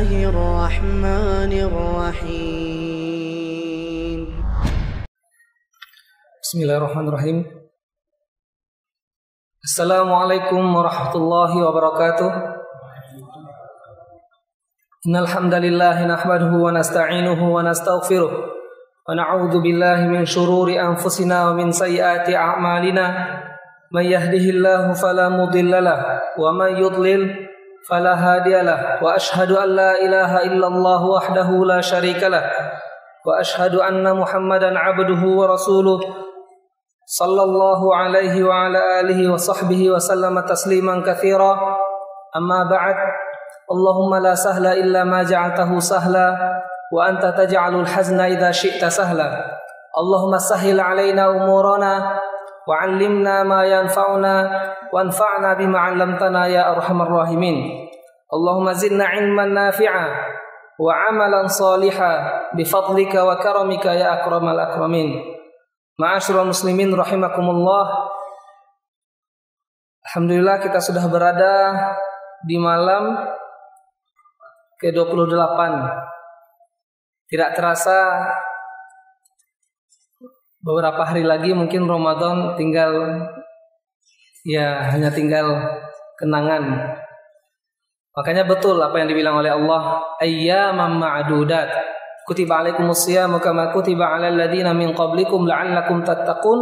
الله الرحمن الرحيم. بسم الله الرحمن الرحيم. السلام عليكم ورحمة الله وبركاته. إن الحمد لله نحمده ونستعينه ونستغفره ونعوذ بالله من شرور أنفسنا ومن سيئات أعمالنا. من يهده الله فلا مضل له ومن يضلل فلا هادي له. وأشهد أن لا إله إلا الله وحده لا شريك له وأشهد أن محمدا عبده ورسوله صلى الله عليه وعلى آله وصحبه وسلم تسليما كثيرا. أما بعد، اللهم لا سهل إلا ما جعلته سهلا وأنت تجعل الحزن إذا شئت سهلا. اللهم سهل علينا أمورنا وعلمنا ما ينفعنا وانفعنا بما علمتنا يا أرحم الراحمين. اللهم زدنا علما نافعا وعملا صالحا بفضلك وكرمك يا أكرم الأكرمين. Ma'asyiral muslimin rahimakumullah. Alhamdulillah kita sudah berada di malam ke-28. Tidak terasa beberapa hari lagi mungkin Ramadan hanya tinggal kenangan. Makanya betul apa yang dibilang oleh Allah, ayyaman ma'dudat. Kutiba alaikumus siyamu kama kutiba alal ladzina min qablikum la'allakum tattaqun.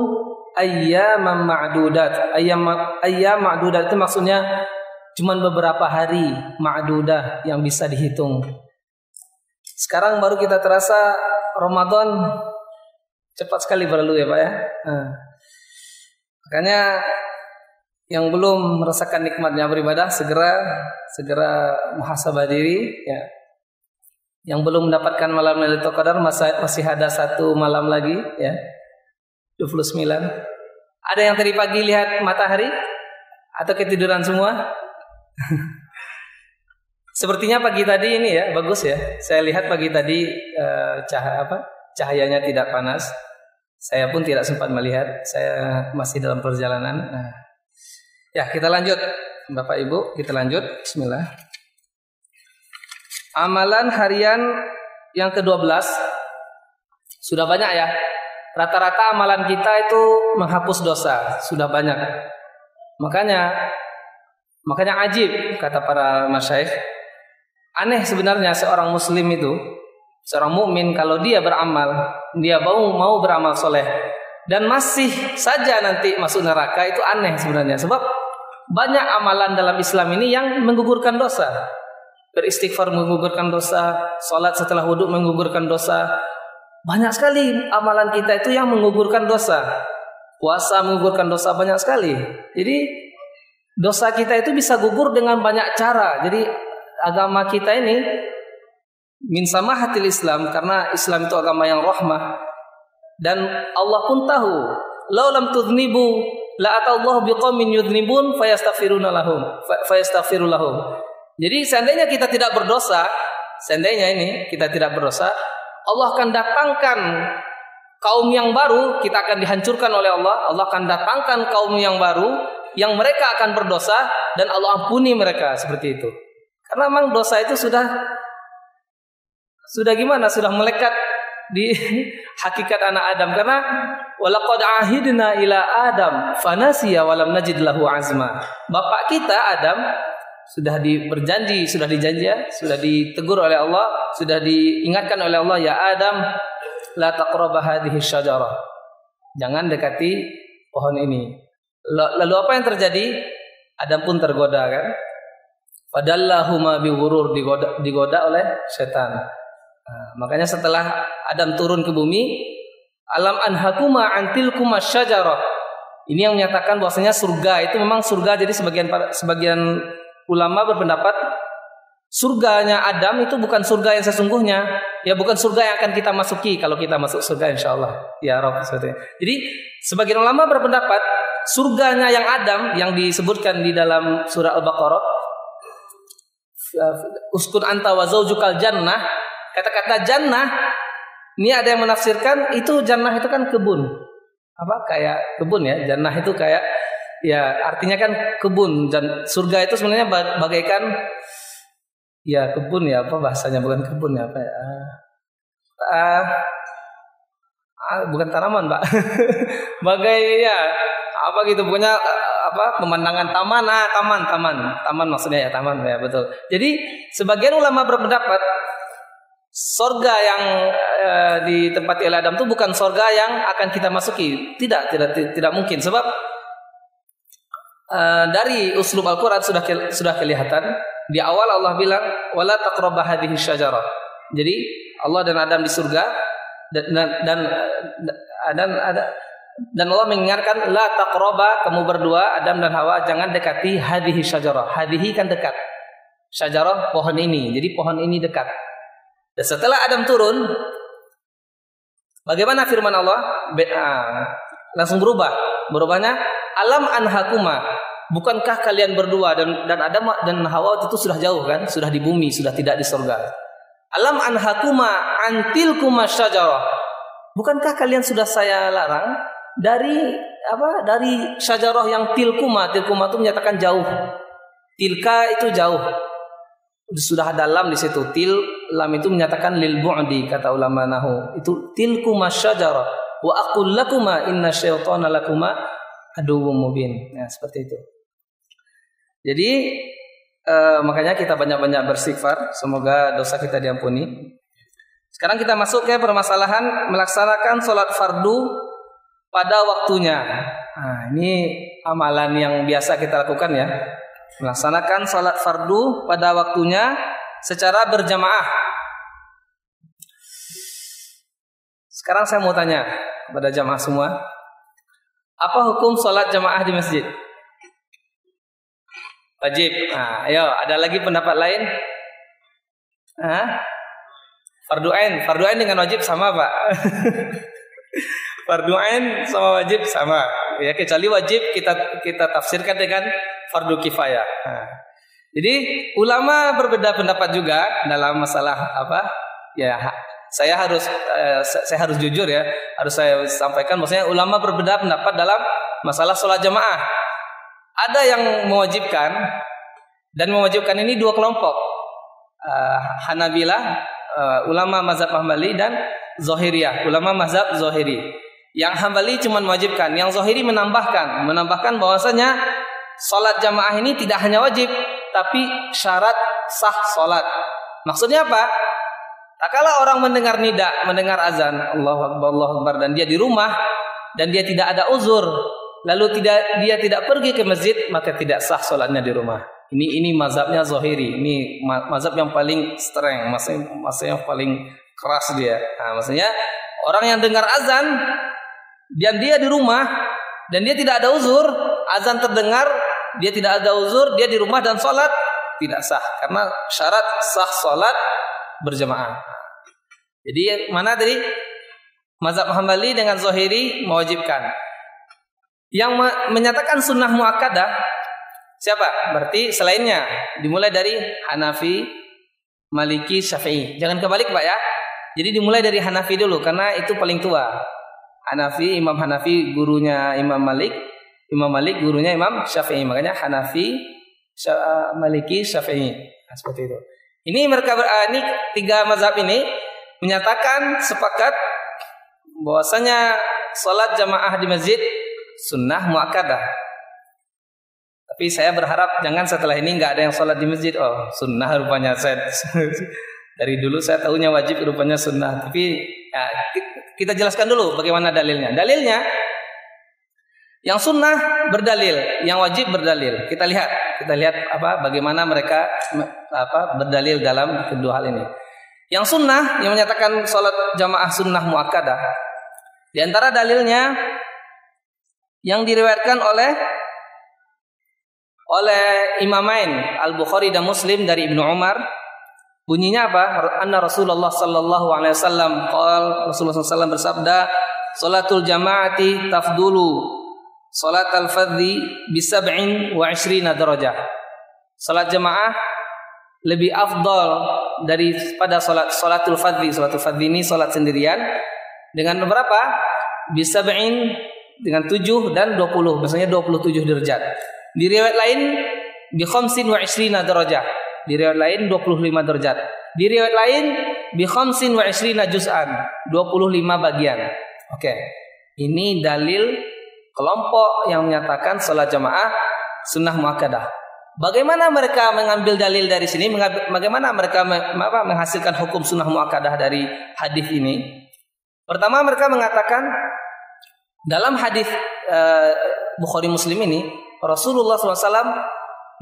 Ayyaman ma'dudat. Ayyam ma'dudat itu maksudnya cuman beberapa hari ma'dudah yang bisa dihitung. Sekarang baru kita terasa Ramadan cepat sekali berlalu ya Pak ya. Makanya yang belum merasakan nikmatnya beribadah segera muhasabah diri ya. Yang belum mendapatkan malam Lailatul Qadar masih ada satu malam lagi ya. 29. Ada yang tadi pagi lihat matahari atau ketiduran semua? Sepertinya pagi tadi ini ya bagus ya. Saya lihat pagi tadi cahayanya tidak panas. Saya pun tidak sempat melihat. Saya masih dalam perjalanan. Ya, kita lanjut. Bapak Ibu, kita lanjut. Bismillah. Amalan harian yang ke-12 sudah banyak ya. Rata-rata amalan kita itu menghapus dosa, sudah banyak. Makanya ajib kata para masyayikh. Aneh sebenarnya seorang muslim itu, seorang mukmin kalau dia beramal, dia mau beramal soleh dan masih saja nanti masuk neraka, itu aneh sebenarnya. Sebab banyak amalan dalam Islam ini yang menggugurkan dosa. Beristighfar menggugurkan dosa, salat setelah wudhu menggugurkan dosa. Banyak sekali amalan kita itu yang menggugurkan dosa. Puasa menggugurkan dosa banyak sekali. Jadi dosa kita itu bisa gugur dengan banyak cara. Jadi agama kita ini min samahatil Islam, karena Islam itu agama yang rahmah. Dan Allah pun tahu, law lam tudhnibu la atallahu biqaumin yudhnibun fayastaghfiru lahum. Jadi seandainya kita tidak berdosa, Allah akan datangkan kaum yang baru, kita akan dihancurkan oleh Allah. Allah akan datangkan kaum yang baru yang mereka akan berdosa dan Allah ampuni mereka, seperti itu. Karena memang dosa itu sudah melekat di hakikat anak Adam. Karena walaqad ahidna ila Adam fanasiya walam najid lahu azma. Bapak kita Adam sudah dijanji, sudah ditegur oleh Allah, sudah diingatkan oleh Allah, ya Adam, la taqraba hadhihi syajarah. Jangan dekati pohon ini. Lalu apa yang terjadi? Adam pun tergoda kan? Fadallahuma bighurur, digoda oleh setan. Makanya setelah Adam turun ke bumi, alam anhakuma antilkuma syajarah. Ini yang menyatakan bahwasanya surga itu memang surga. Jadi sebagian ulama berpendapat surganya Adam itu bukan surga yang sesungguhnya, ya bukan surga yang akan kita masuki kalau kita masuk surga insyaallah ya Rabb. Jadi sebagian ulama berpendapat surganya yang Adam yang disebutkan di dalam surah Al-Baqarah, uskun anta wa zaujukal jannah, kata-kata jannah ini ada yang menafsirkan itu jannah itu kan kebun, kayak kebun ya. Jannah itu kayak ya artinya kan kebun, dan surga itu sebenarnya bagaikan Ya kebun ya, apa bahasanya, bukan kebun ya, apa ya? Bukan tanaman, Pak. Bagai ya apa gitu, pokoknya apa, pemandangan taman, taman maksudnya ya, taman ya, betul. Jadi sebagian ulama berpendapat sorga yang ditempati oleh Adam itu bukan sorga yang akan kita masuki, tidak mungkin, sebab dari uslub Al-Quran sudah kelihatan. Di awal Allah bilang wala taqraba hadhihi syajarah. Jadi Allah dan Adam di surga, dan Allah mengingatkan la taqraba, kamu berdua Adam dan Hawa jangan dekati hadhihi syajarah. Hadhihi kan dekat, syajarah pohon ini, jadi pohon ini dekat. Dan setelah Adam turun, bagaimana firman Allah? Langsung berubahnya alam anhakuma, bukankah kalian berdua dan Adam dan Hawa itu sudah jauh kan, sudah di bumi, sudah tidak di surga. Alam anhakuma antilkuma syajarah, bukankah kalian sudah saya larang dari syajarah yang tilkuma itu menyatakan jauh, tilka itu jauh, sudah ada lam di situ. Lam itu menyatakan lil bu'di, kata ulama nahwu, itu tilkuma syajarah wa aqul lakuma inna syaitana lakuma aduwwum mubin. Nah, seperti itu. Jadi makanya kita banyak-banyak beristighfar, semoga dosa kita diampuni. Sekarang kita masuk ke permasalahan melaksanakan sholat fardu pada waktunya. Nah, ini amalan yang biasa kita lakukan ya, melaksanakan sholat fardu pada waktunya secara berjamaah. Sekarang saya mau tanya kepada jamaah semua, apa hukum sholat jamaah di masjid? Wajib. Nah, ayo, ada lagi pendapat lain? Fardu ain dengan wajib sama, Pak. Fardu ain sama wajib sama. Ya, kecuali wajib kita tafsirkan dengan fardu kifayah. Nah, jadi ulama berbeda pendapat juga dalam masalah apa? Ya, saya harus jujur ya, harus saya sampaikan, maksudnya ulama berbeda pendapat dalam masalah sholat jamaah. Ada yang mewajibkan, dan mewajibkan ini dua kelompok, Hanabilah, ulama mazhab Hambali, dan Zahiriyah, ulama mazhab Zahiri. Yang Hambali cuma mewajibkan, yang Zahiri menambahkan bahwasanya sholat jamaah ini tidak hanya wajib, tapi syarat sah sholat. Maksudnya apa? Tak kala orang mendengar nida, mendengar azan, Allahu Akbar, Allahu Akbar, dan dia di rumah dan dia tidak ada uzur, lalu dia tidak pergi ke masjid, maka tidak sah sholatnya di rumah. Ini mazhabnya Zahiri, ini mazhab yang paling streng, maksudnya yang paling keras dia. Nah, maksudnya orang yang dengar azan dan dia di rumah dan dia tidak ada uzur, azan terdengar, dia tidak ada uzur, dia di rumah dan sholat tidak sah, karena syarat sah sholat berjamaah. Jadi mana tadi? Mazhab Hambali dengan Zahiri mewajibkan. Yang menyatakan sunnah muakkadah siapa? Berarti selainnya, dimulai dari Hanafi, Maliki, Syafi'i. Jangan kebalik, Pak ya. Jadi dimulai dari Hanafi dulu karena itu paling tua. Hanafi, Imam Hanafi gurunya Imam Malik, Imam Malik gurunya Imam Syafi'i. Makanya Hanafi, Maliki, Syafi'i. Nah, seperti itu. Ini mereka ini tiga mazhab ini menyatakan sepakat bahwasanya salat jamaah di masjid sunnah muakkadah. Tapi saya berharap jangan setelah ini nggak ada yang salat di masjid. Oh, sunnah rupanya. Saya dari dulu saya tahunya wajib, rupanya sunnah. Tapi ya, kita jelaskan dulu bagaimana dalilnya. Dalilnya yang sunnah berdalil, yang wajib berdalil. Kita lihat bagaimana mereka berdalil dalam kedua hal ini. Yang sunnah yang menyatakan salat jamaah sunnah muakkadah, di antara dalilnya yang diriwayatkan oleh Imamain Al-Bukhari dan Muslim dari Ibnu Umar, bunyinya apa? Anna Rasulullah sallallahu alaihi wasallam Rasulullah SAW bersabda, salatul jamaati tafdulu salatal fardhi bi 27 darajah. Salat jamaah lebih afdal daripada salatul fardhi. Salatul fardhi ini salat sendirian dengan berapa? Bi 7 dengan 7 dan 20, biasanya 27 derajat. Di riwayat lain bi 25 darajah, Di riwayat lain 25 derajat. Di riwayat lain bi khamsin wa ishrina juz'an, 25 bagian. Oke. Ini dalil kelompok yang menyatakan salat jamaah sunnah muakkadah. Bagaimana mereka mengambil dalil dari sini? Bagaimana mereka menghasilkan hukum sunnah muakkadah dari hadis ini? Pertama, mereka mengatakan dalam hadis Bukhari Muslim ini, Rasulullah SAW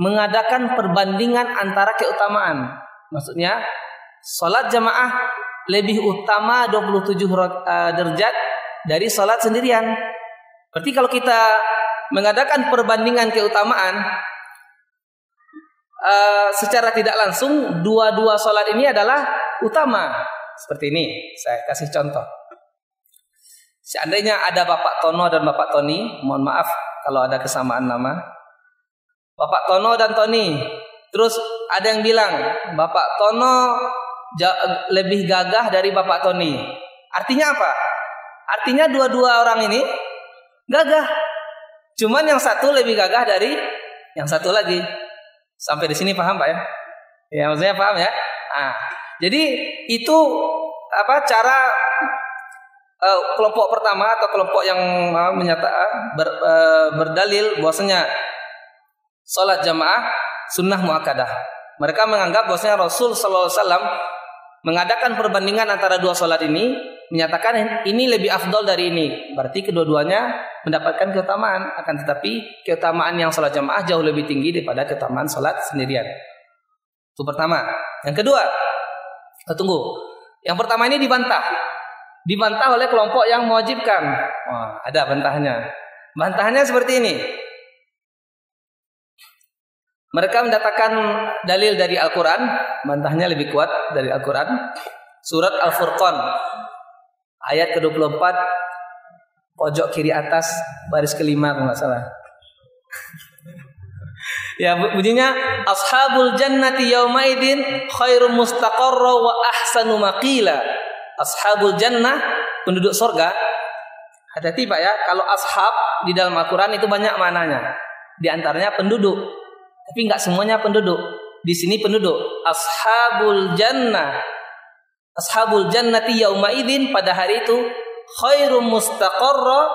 mengadakan perbandingan antara keutamaan. Maksudnya, salat jamaah lebih utama 27 derajat dari salat sendirian. Berarti kalau kita mengadakan perbandingan keutamaan, secara tidak langsung dua salat ini adalah utama. Seperti ini, saya kasih contoh. Seandainya ada Bapak Tono dan Bapak Toni, mohon maaf kalau ada kesamaan nama. Bapak Tono dan Toni. Terus ada yang bilang Bapak Tono lebih gagah dari Bapak Toni. Artinya apa? Artinya dua-dua orang ini gagah. Cuman yang satu lebih gagah dari yang satu lagi. Sampai di sini paham Pak ya? Ya maksudnya paham ya? Nah, jadi itu cara kelompok pertama atau kelompok yang menyatakan berdalil bahwasanya salat jamaah sunnah muakkadah. Mereka menganggap bahwasanya Rasul sallallahu alaihi wasallam mengadakan perbandingan antara dua salat ini, menyatakan ini lebih afdal dari ini. Berarti kedua-duanya mendapatkan keutamaan, akan tetapi keutamaan yang salat jamaah jauh lebih tinggi daripada keutamaan salat sendirian. Itu pertama. Yang kedua, tunggu. Yang pertama ini dibantah oleh kelompok yang mewajibkan. Wah, ada bantahnya. Bantahnya seperti ini. Mereka mendatangkan dalil dari Al-Quran. Bantahnya lebih kuat dari Al-Quran. Surat Al-Furqan ayat ke-24, pojok kiri atas, baris kelima kalau nggak salah. Ya, bunyinya ashabul jannati yaumaidin khairum mustaqarra wa ahsanu maqila. Ashabul jannah, penduduk surga. Hati-hati Pak ya, kalau ashab di dalam Al-Quran itu banyak maknanya. Di antaranya penduduk, tapi nggak semuanya penduduk. Di sini penduduk. Ashabul jannah, ashabul jannati yaumaidin, pada hari itu khairum mustaqarra,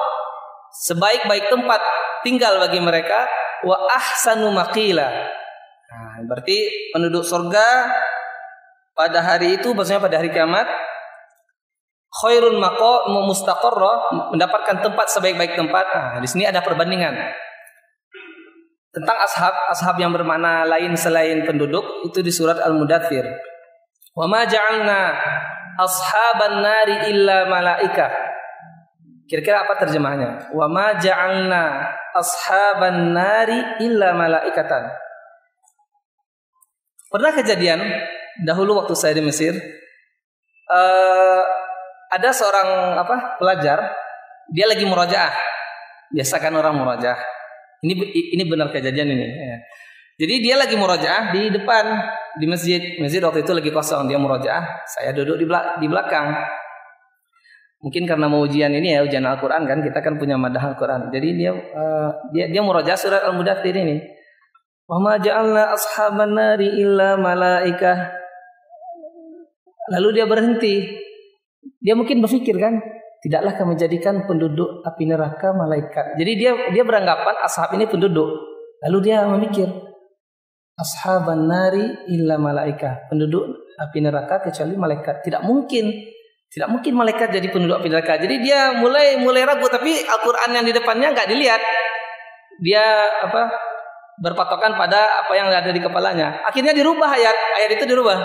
sebaik-baik tempat tinggal bagi mereka, wa ahsanu maqila. Nah, berarti penduduk surga pada hari itu, maksudnya pada hari kiamat, khairun mustaqarra, mendapatkan tempat sebaik-baik tempat. Nah, di sini ada perbandingan tentang ashab yang bermakna lain selain penduduk, itu di surat Al-Mudaththir. Wa ma ja'alna ashaban nari illa malaikah. Kira-kira apa terjemahnya? Wa ma ja'alna ashaban nari illa malaikatan. Pernah kejadian dahulu waktu saya di Mesir, ada seorang pelajar, dia lagi murojaah. Biasa kan orang murojaah. Ini benar kejadian ini. Ya. Jadi dia lagi murojaah di depan di masjid. Masjid waktu itu lagi kosong, dia murojaah. Saya duduk di belakang. Mungkin karena mau ujian ini ya, ujian Al-Quran kan, kita kan punya madah Al-Quran. Jadi dia murojaah surat Al-Mudaththir ini. Wa ma ja'alna ashaban nari illa malaikah. Lalu dia berhenti. Dia mungkin berpikir kan, tidaklah kami menjadikan penduduk api neraka malaikat. Jadi dia beranggapan ashab ini penduduk. Lalu dia memikir, ashaban nari illa malaikah, penduduk api neraka kecuali malaikat. Tidak mungkin malaikat jadi penduduk api neraka. Jadi dia mulai ragu, tapi Al-Quran yang di depannya nggak dilihat. Dia berpatokan pada apa yang ada di kepalanya. Akhirnya dirubah ayat itu dirubah.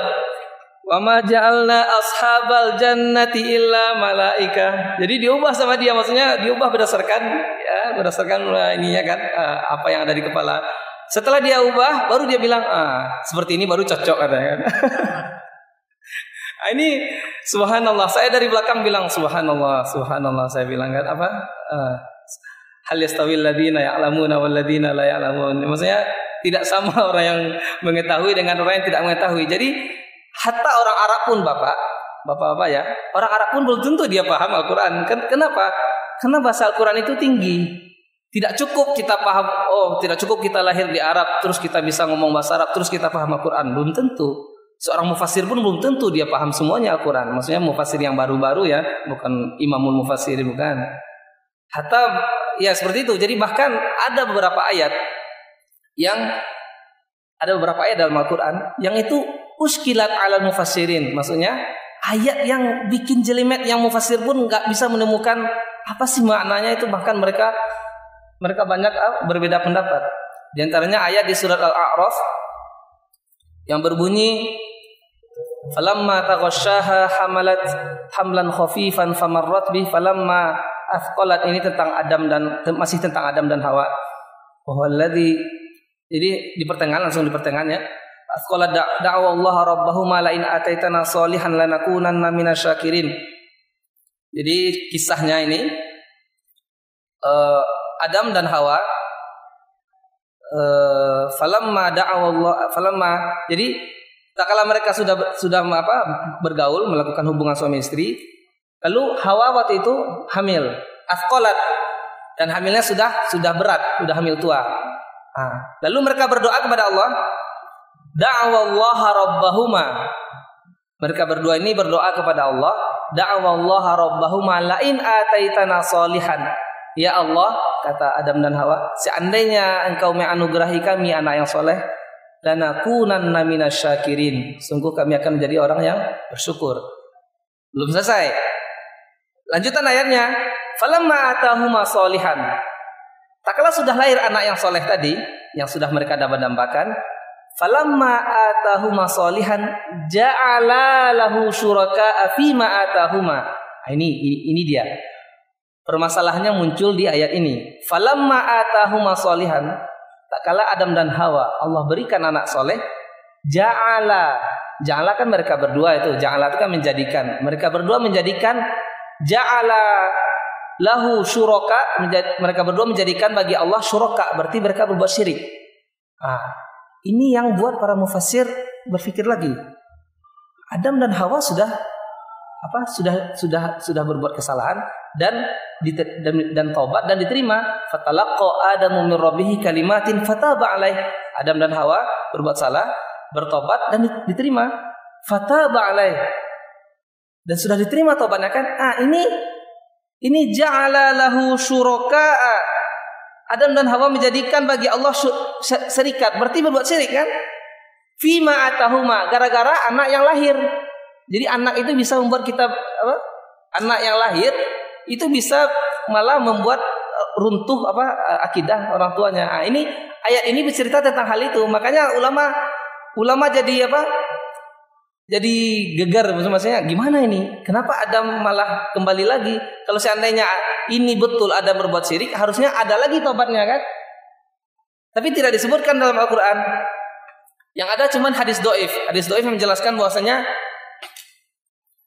Wa ma ja'alna ashabal jannati illa malaika. Jadi diubah sama dia, maksudnya diubah berdasarkan ininya kan, apa yang ada di kepala. Setelah dia ubah, baru dia bilang, seperti ini baru cocok katanya kan. Ini subhanallah, saya dari belakang bilang subhanallah, saya bilang kan hal yastawil ladina ya'lamuna wal ladina la ya'lamun. Maksudnya tidak sama orang yang mengetahui dengan orang yang tidak mengetahui. Jadi hatta orang Arab pun Bapak-bapak ya, orang Arab pun belum tentu dia paham Al-Quran. Kenapa? Karena bahasa Al-Quran itu tinggi. Tidak cukup kita paham, tidak cukup kita lahir di Arab terus kita bisa ngomong bahasa Arab terus kita paham Al-Quran. Belum tentu. Seorang mufassir pun belum tentu dia paham semuanya Al-Quran. Maksudnya mufassir yang baru-baru ya, bukan imamul mufassirin, bukan. Hatta ya seperti itu. Jadi bahkan ada beberapa ayat dalam Al-Quran yang itu uskilat ala mufassirin. Maksudnya ayat yang bikin jelimet, yang mufassir pun nggak bisa menemukan apa sih maknanya itu. Bahkan mereka banyak berbeda pendapat. Di antaranya ayat di surat Al-A'raf yang berbunyi falamma taghasyaha hamalat hamlan khafifan famarrat bih falamma athqalat. Ini tentang Adam dan masih tentang Adam dan Hawa. Wahalladzi, jadi di pertengahan, langsung di pertengahannya, athqalat da'wa Allah rabbahuma la in ataitana sholihan lanakunanna minasyakirin. Jadi kisahnya ini Adam dan Hawa jadi tak kala mereka sudah bergaul, melakukan hubungan suami istri, lalu Hawa waktu itu hamil, afqalat, dan hamilnya sudah berat, sudah hamil tua. Lalu mereka berdoa kepada Allah, da'awallaha rabbahuma. Mereka berdua ini berdoa kepada Allah, da'awallaha rabbahuma la in ataitana sholihan. Ya Allah, kata Adam dan Hawa, seandainya engkau menganugerahi kami anak yang soleh, lanakunanna minasyakirin, sungguh kami akan menjadi orang yang bersyukur. Belum selesai. Lanjutan ayatnya, falamma atahuma sholihan. Tak kala sudah lahir anak yang soleh tadi, yang sudah mereka dambakan, falamma atahuma sholihan ja'ala lahu syuraka fima atahuma. Ini dia. Permasalahannya muncul di ayat ini. Falamma atahuma sholihan, tak kala Adam dan Hawa Allah berikan anak soleh, ja'ala kan mereka berdua itu, ja'ala itu kan menjadikan. Mereka berdua menjadikan, ja'ala lahu syuraka, mereka berdua menjadikan bagi Allah syuraka, berarti mereka berbuat syirik. Ini yang buat para mufassir berpikir lagi. Adam dan Hawa sudah berbuat kesalahan dan taubat dan diterima. Fatalaqqa Adamu min rabbih kalimatin fataba alaih. Adam dan Hawa berbuat salah, bertobat dan diterima. Fataba alaih. Dan sudah diterima taubatnya kan? Ini ja'ala lahu syuraka'a. Adam dan Hawa menjadikan bagi Allah serikat, berarti berbuat syirik kan? Fima atahuma, gara-gara anak yang lahir. Jadi anak itu bisa membuat kita anak yang lahir itu bisa malah membuat runtuh akidah orang tuanya. Ini ayat ini bercerita tentang hal itu. Makanya ulama jadi jadi gegar, maksudnya gimana ini? Kenapa Adam malah kembali lagi? Kalau seandainya ini betul Adam berbuat syirik, harusnya ada lagi tobatnya kan? Tapi tidak disebutkan dalam Al-Quran. Yang ada cuman hadis doif. Hadis doif yang menjelaskan bahwasanya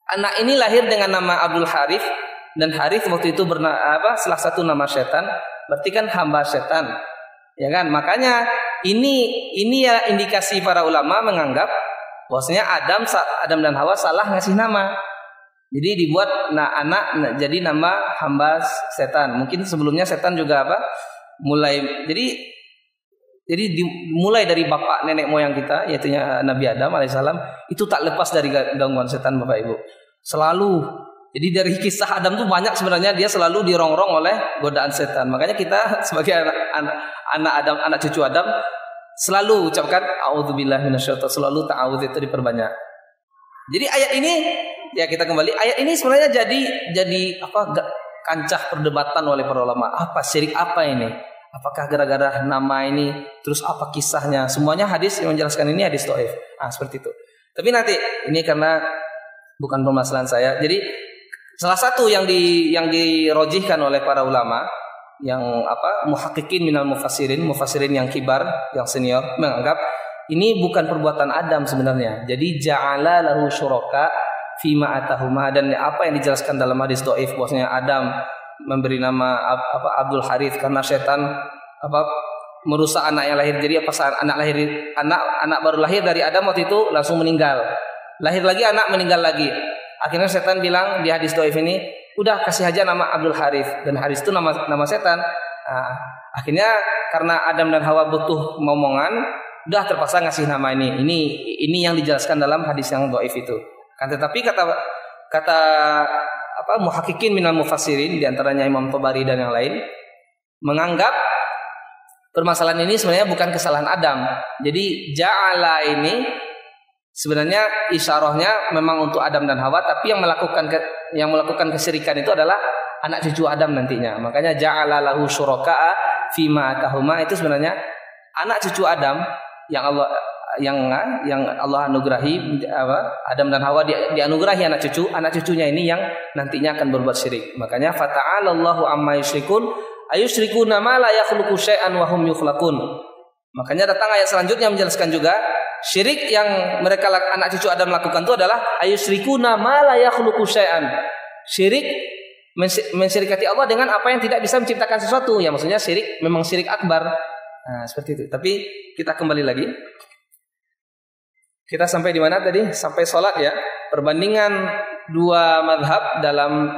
anak ini lahir dengan nama Abdul Harith, dan Harith waktu itu salah satu nama setan, berarti kan hamba setan, ya kan? Makanya ini ya indikasi para ulama menganggap bahwasanya Adam dan Hawa salah ngasih nama, jadi dibuat anak jadi nama hamba setan. Mungkin sebelumnya setan juga mulai mulai dari bapak nenek moyang kita, yaitu Nabi Adam alaihissalam, itu tak lepas dari gangguan setan Bapak Ibu. Selalu. Jadi dari kisah Adam tuh banyak sebenarnya dia selalu dirongrong oleh godaan setan. Makanya kita sebagai anak Adam, anak cucu Adam, selalu ucapkan a'udzubillahi minasyaitonir, selalu ta'awudz itu diperbanyak. Jadi ayat ini, ya kita kembali, ayat ini sebenarnya jadi kancah perdebatan oleh para ulama. Apa syirik apa ini? Apakah gara-gara nama ini? Terus apa kisahnya? Semuanya hadis yang menjelaskan ini hadis dhaif. Seperti itu. Tapi nanti ini karena bukan permasalahan saya. Jadi salah satu yang dirojihkan oleh para ulama yang muhaqqiqin minal mufassirin yang kibar, yang senior, menganggap ini bukan perbuatan Adam sebenarnya. Jadi ja'ala lahu syuraka fima atahuma, dan apa yang dijelaskan dalam hadis dhaif bahwasanya Adam memberi nama Abdul Harith karena setan merusak anak yang lahir. Jadi anak baru lahir dari Adam waktu itu langsung meninggal. Lahir lagi anak, meninggal lagi. Akhirnya setan bilang di hadis dhaif ini, udah kasih aja nama Abdul Harith, dan Harith itu nama setan. Nah, akhirnya karena Adam dan Hawa butuh momongan, udah terpaksa ngasih nama ini. Ini yang dijelaskan dalam hadis yang dhaif itu. Kan tetapi kata muhaqqiqin minal mufassirin, di antaranya Imam Tabari dan yang lain, menganggap permasalahan ini sebenarnya bukan kesalahan Adam. Jadi ja'ala ini sebenarnya isyarahnya memang untuk Adam dan Hawa, tapi yang melakukan kesyirikan itu adalah anak cucu Adam nantinya. Makanya ja'ala lahu syuraka'a fima atahuma, itu sebenarnya anak cucu Adam yang Allah anugerahi, Adam dan Hawa dianugerahi anak cucunya ini yang nantinya akan berbuat syirik. Makanya fata'alallahu amma yusyrikun ayusyrikuna ma la yakhluqu syai'an wa hum yukhlaqun. Makanya datang ayat selanjutnya menjelaskan juga syirik yang mereka anak cucu Adam lakukan itu adalah ayusyrikuna ma la yakhluqu syai'an. Syirik mensyirikati Allah dengan apa yang tidak bisa menciptakan sesuatu. Ya maksudnya syirik memang syirik akbar. Nah, seperti itu. Tapi kita kembali lagi. Kita sampai di mana tadi? Sampai sholat ya. Perbandingan dua mazhab dalam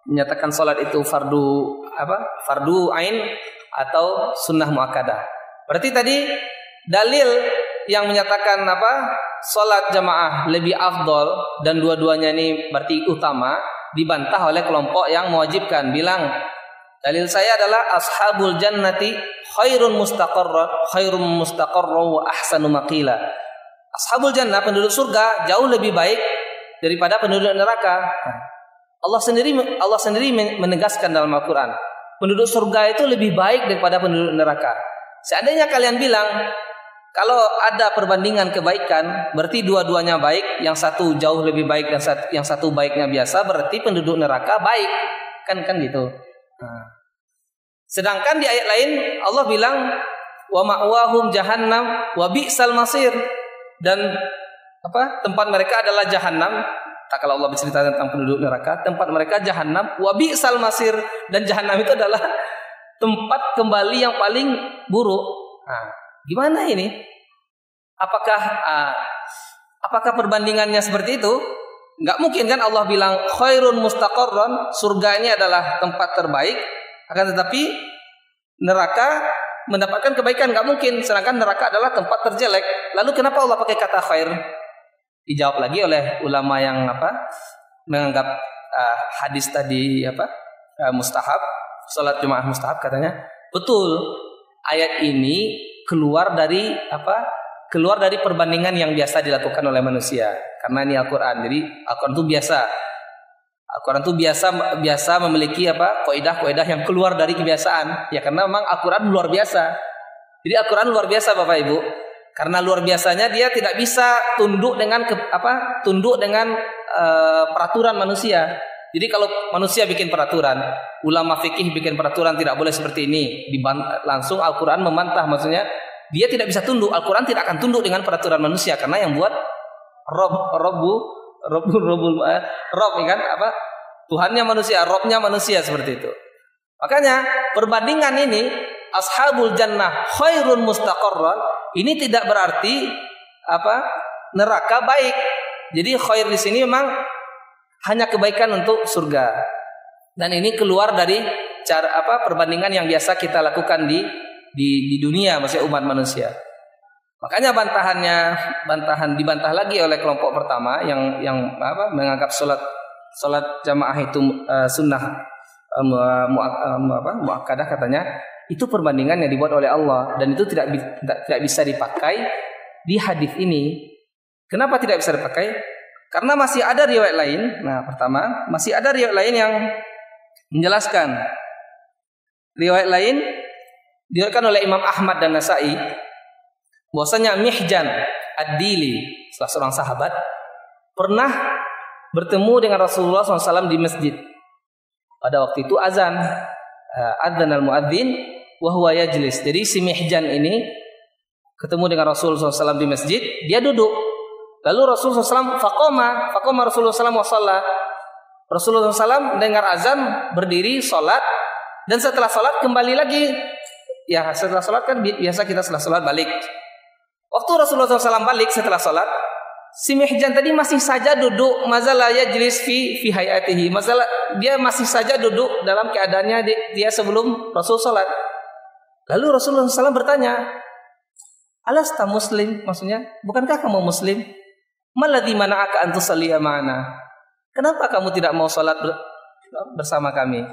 menyatakan sholat itu fardu ain atau sunnah muakkadah. Berarti tadi dalil yang menyatakan sholat jamaah lebih afdol dan dua-duanya ini berarti utama dibantah oleh kelompok yang mewajibkan, bilang dalil saya adalah ashabul jannati khairun mustaqarra wa ahsanu maqila. Ashabul jannah, penduduk surga, jauh lebih baik daripada penduduk neraka. Allah sendiri menegaskan dalam Al-Qur'an, penduduk surga itu lebih baik daripada penduduk neraka. Seandainya kalian bilang kalau ada perbandingan kebaikan, berarti dua-duanya baik, yang satu jauh lebih baik dan yang satu baiknya biasa, berarti penduduk neraka baik. Kan gitu. Nah. Sedangkan di ayat lain Allah bilang wa ma'wahum jahannam wa bi'sal masir, dan tempat mereka adalah jahannam. Tak kalau Allah bercerita tentang penduduk neraka, tempat mereka jahannam wa bi'sal masir, dan jahannam itu adalah tempat kembali yang paling buruk. Nah, gimana ini? Apakah perbandingannya seperti itu? Enggak mungkin kan Allah bilang khairun mustaqarran, surga ini adalah tempat terbaik, akan tetapi neraka mendapatkan kebaikan, enggak mungkin. Sedangkan neraka adalah tempat terjelek. Lalu kenapa Allah pakai kata khair? Dijawab lagi oleh ulama yang menganggap hadis tadi mustahab, salat Jumat mustahab, katanya betul. Ayat ini keluar dari perbandingan yang biasa dilakukan oleh manusia. Karena ini Al-Qur'an. Jadi Al-Qur'an itu biasa memiliki kaidah-kaidah yang keluar dari kebiasaan. Ya karena memang Al-Qur'an luar biasa. Jadi Al-Qur'an luar biasa Bapak Ibu. Karena luar biasanya dia tidak bisa tunduk dengan peraturan manusia. Jadi kalau manusia bikin peraturan, ulama fikih bikin peraturan tidak boleh seperti ini, langsung Al-Qur'an membantah, maksudnya dia tidak bisa tunduk. Al-Qur'an tidak akan tunduk dengan peraturan manusia karena yang buat Rob kan Tuhannya manusia, Robnya manusia, seperti itu. Makanya perbandingan ini ashabul jannah khairun mustaqarran, ini tidak berarti neraka baik. Jadi khair di sini memang hanya kebaikan untuk surga. Dan ini keluar dari cara perbandingan yang biasa kita lakukan di dunia, maksudnya umat manusia. Makanya dibantah lagi oleh kelompok pertama yang menganggap salat jamaah itu sunnah muakkadah, katanya itu perbandingan yang dibuat oleh Allah dan itu tidak bisa dipakai di hadis ini. Kenapa tidak bisa dipakai? Karena masih ada riwayat lain. Nah, pertama, masih ada riwayat lain yang menjelaskan. Riwayat lain diriwayatkan oleh Imam Ahmad dan Nasa'i, bahwasanya Mihjan Ad-Dili, salah seorang sahabat, pernah bertemu dengan Rasulullah SAW di masjid. Pada waktu itu azan, adzan al-muadzin wa huwa yajlis. Jadi si Mihjan ini ketemu dengan Rasulullah SAW di masjid, dia duduk. Lalu Rasulullah SAW faqoma Rasulullah SAW wa shalla. Rasulullah SAW mendengar azan, berdiri sholat, dan setelah sholat kembali lagi. Ya setelah sholat kan biasa kita setelah sholat balik. Waktu Rasulullah SAW balik setelah sholat, si Mihjan tadi masih saja duduk, mazala yajlis fi hayatihi. Masalah dia masih saja duduk dalam keadaannya dia sebelum Rasul salat. Lalu Rasulullah SAW bertanya, "Alasta muslim?" Maksudnya, bukankah kamu muslim? "Maladzi mana'aka an tusalliya ma'ana?" Kenapa kamu tidak mau salat bersama kami?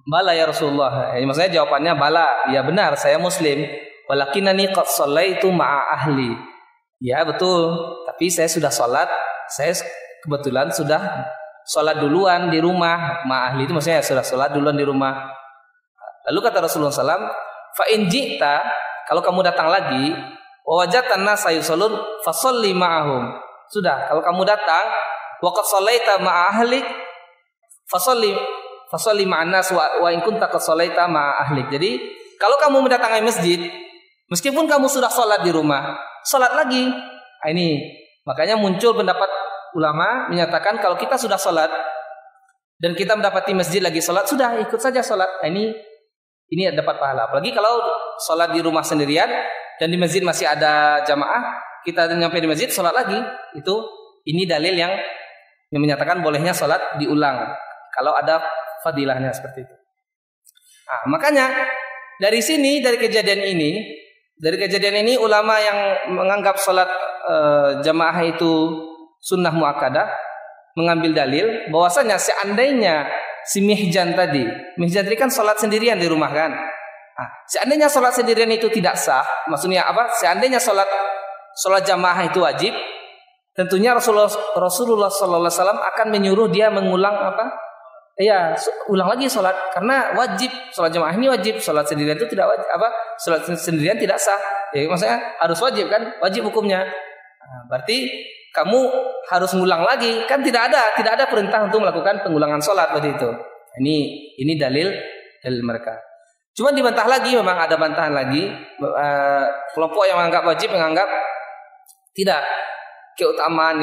"Bala ya Rasulullah." Maksudnya jawabannya bala, ya benar saya muslim. "Walakinani qad shallaitu ma'a ahli." Ya betul, tapi saya sudah sholat. Saya kebetulan sudah sholat duluan di rumah. Ma'ahli itu maksudnya sudah sholat duluan di rumah. Lalu kata Rasulullah SAW, fa in ji'ta, kalau kamu datang lagi, wa wajatan nasa yusallun fasalli ma'ahum. Sudah, kalau kamu datang, wa qad shallaita ma'a ahlik, fasalli ma'an nas wa in kunta qad shallaita ma'a ahlik. Jadi, kalau kamu mendatangi masjid, meskipun kamu sudah sholat di rumah, sholat lagi. Nah, ini makanya muncul pendapat ulama menyatakan kalau kita sudah sholat dan kita mendapati masjid lagi sholat, sudah ikut saja sholat. Nah, ini dapat pahala. Apalagi kalau sholat di rumah sendirian dan di masjid masih ada jamaah, kita nyampe di masjid sholat lagi. Ini dalil yang menyatakan bolehnya sholat diulang kalau ada fadilahnya seperti itu. Nah, makanya dari sini, dari kejadian ini ulama yang menganggap sholat jamaah itu sunnah muakkadah mengambil dalil bahwasanya seandainya si Mihjan tadi kan sholat sendirian di rumah kan. Nah, seandainya sholat sendirian itu tidak sah, maksudnya apa? Seandainya sholat jamaah itu wajib, tentunya Rasulullah SAW akan menyuruh dia mengulang apa? Ya, ulang lagi sholat karena wajib. Sholat jamaah ini wajib, sholat sendirian itu tidak wajib. Sholat sendirian tidak sah. Ya, maksudnya harus wajib kan? Wajib hukumnya. Nah, berarti kamu harus ngulang lagi. Kan tidak ada perintah untuk melakukan pengulangan sholat seperti itu. Ini dalil mereka. Cuma dibantah lagi, memang ada bantahan lagi. Kelompok yang menganggap wajib menganggap tidak. Keutamaan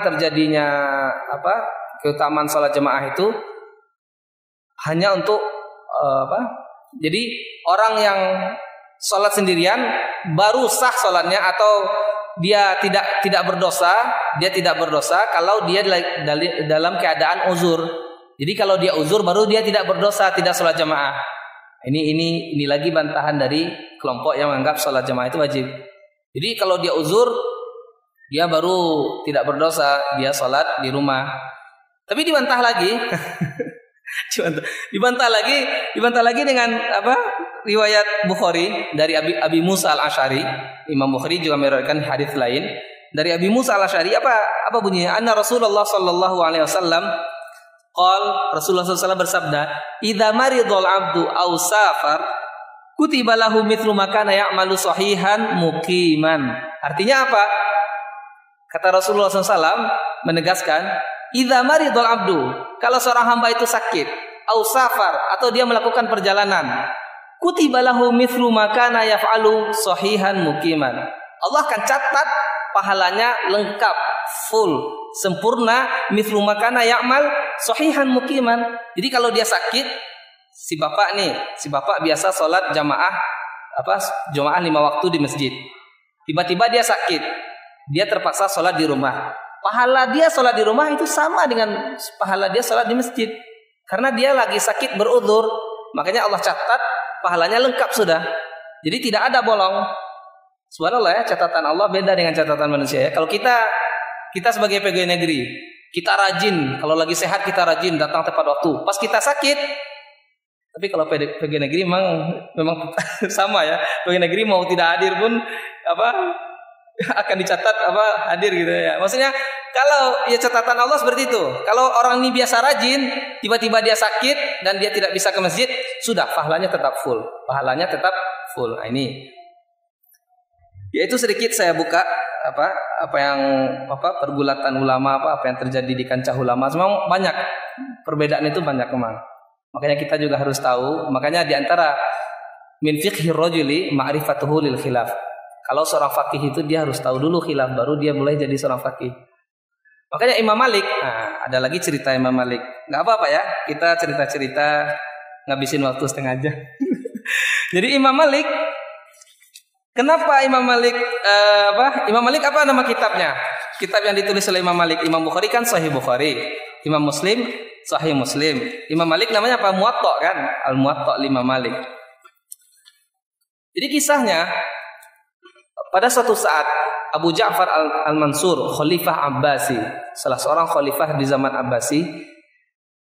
terjadinya keutamaan sholat jamaah itu hanya untuk jadi orang yang sholat sendirian baru sah sholatnya, atau dia tidak berdosa kalau dia dalam keadaan uzur. Jadi kalau dia uzur baru dia tidak berdosa, tidak sholat jamaah. Ini lagi bantahan dari kelompok yang menganggap sholat jamaah itu wajib. Jadi kalau dia uzur, dia baru tidak berdosa, dia sholat di rumah. Tapi dibantah lagi, dibantah lagi dengan riwayat Bukhari dari Abi Musa Al-Asy'ari. Imam Bukhari juga meriwayatkan hadis lain dari Abi Musa Al-Asy'ari. Apa bunyinya? Anna Rasulullah sallallahu alaihi wasallam Rasulullah SAW bersabda, "Idza maridul 'abdu aw safar, kutiba lahu mithlu ma kana ya'malu sahihan muqiman." Artinya apa? Kata Rasulullah SAW menegaskan, idza maridul 'abdu, kalau seorang hamba itu sakit, aw safar, atau dia melakukan perjalanan, kutiba lahu mithlu ma kana yaf'alu sahihan muqiman. Allah akan catat pahalanya lengkap, full, sempurna, mithlu ma kana ya'mal sahihan muqiman. Jadi kalau dia sakit, si bapak biasa sholat jamaah jamaah 5 waktu di masjid. Tiba-tiba dia sakit, dia terpaksa sholat di rumah. Pahala dia sholat di rumah itu sama dengan pahala dia sholat di masjid, karena dia lagi sakit berudzur. Makanya Allah catat pahalanya lengkap sudah. Jadi tidak ada bolong. Subhanallah ya, catatan Allah beda dengan catatan manusia ya. Kalau kita sebagai pegawai negeri, kita rajin, kalau lagi sehat kita rajin datang tepat waktu. Pas kita sakit, tapi kalau pegawai negeri memang sama ya. Pegawai negeri mau tidak hadir pun akan dicatat hadir gitu ya. Maksudnya kalau ya catatan Allah seperti itu. Kalau orang ini biasa rajin, tiba-tiba dia sakit dan dia tidak bisa ke masjid, sudah pahalanya tetap full. Nah, ini yaitu sedikit saya buka pergulatan ulama, apa yang terjadi di kancah ulama. Memang banyak perbedaan itu, banyak memang. Makanya kita juga harus tahu. Makanya di antara min fiqhir rajuli ma'rifatuhu lil khilaf. Kalau seorang faqih itu dia harus tahu dulu khilaf, baru dia mulai jadi seorang faqih. Makanya Imam Malik, ada lagi cerita Imam Malik. Nggak apa-apa ya, kita cerita-cerita ngabisin waktu setengah jam. Jadi Imam Malik Kenapa Imam Malik Imam Malik apa nama kitabnya? Kitab yang ditulis oleh Imam Malik. Imam Bukhari kan Sahih Bukhari. Imam Muslim Sahih Muslim. Imam Malik namanya apa? Muwatta kan? Al-Muwatta Imam Malik. Jadi kisahnya pada suatu saat Abu Ja'far Al-Mansur, Khalifah Abbasi, salah seorang khalifah di zaman Abbasi,